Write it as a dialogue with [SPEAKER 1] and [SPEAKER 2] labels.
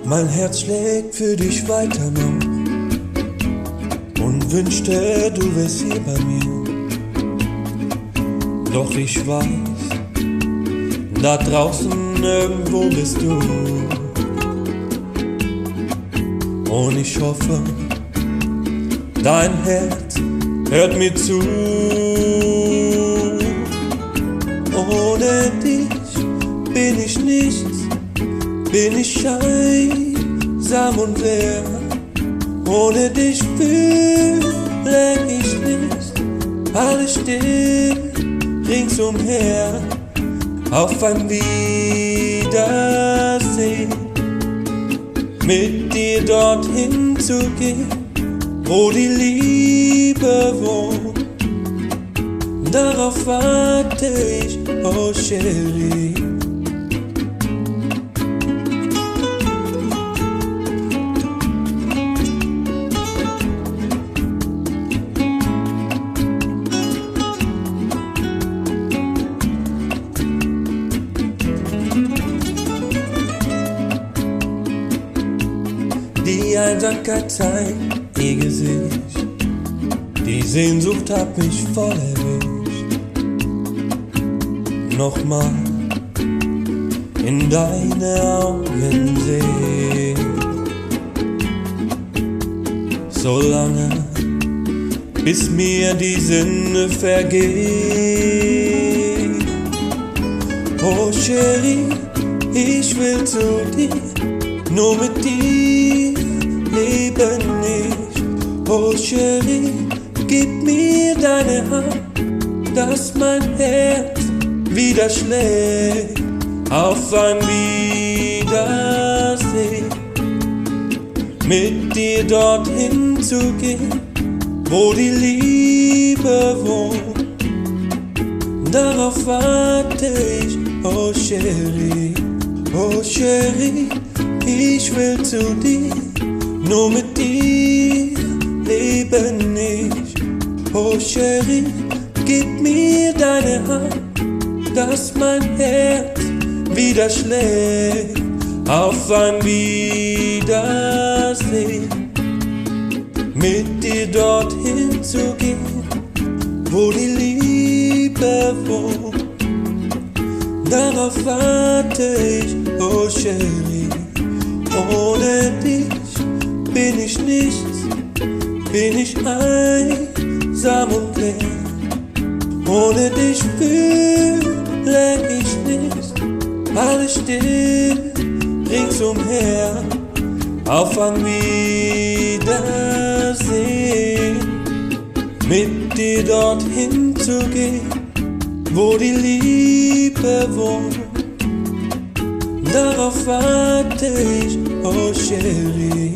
[SPEAKER 1] Mein Herz schlägt für dich weiter noch und wünschte, du wärst hier bei mir. Doch ich weiß, da draußen irgendwo bist du. Und ich hoffe, dein Herz hört mir zu. Ohne dich bin ich nichts, bin ich einsam und leer. Ohne dich fühle ich nichts, alles still ringsumher. Auf ein Wiedersehen, mit dir dorthin zu gehen, wo die Liebe wohnt. Darauf warte ich, oh Chérie. Die Einsamkeit zeigt ihr Gesicht, die Sehnsucht hat mich voll erwischt. Nochmal in deine Augen sehen, so lange, bis mir die Sinne vergehen. Oh Chérie, ich will zu dir, nur mit dir leben nicht. Oh Chérie, gib mir deine Hand, dass mein Herz wieder schlägt. Auf ein Wiedersehen, mit dir dorthin zu gehen, wo die Liebe wohnt. Darauf warte ich, oh Chérie. Oh Chérie, ich will zu dir, nur mit dir leben nicht. Oh Chérie, gib mir deine Hand, dass mein Herz wieder schlägt. Auf ein Wiedersehen, mit dir dorthin zu gehen, wo die Liebe wohnt. Darauf warte ich, oh Chérie. Ohne dich bin ich nichts, bin ich einsam und leer. Ohne dich fühle ich nichts, alles still ringsumher. Auf ein Wiedersehen, mit dir dorthin zu gehen, wo die Liebe wohnt. Darauf warte ich, oh Chérie.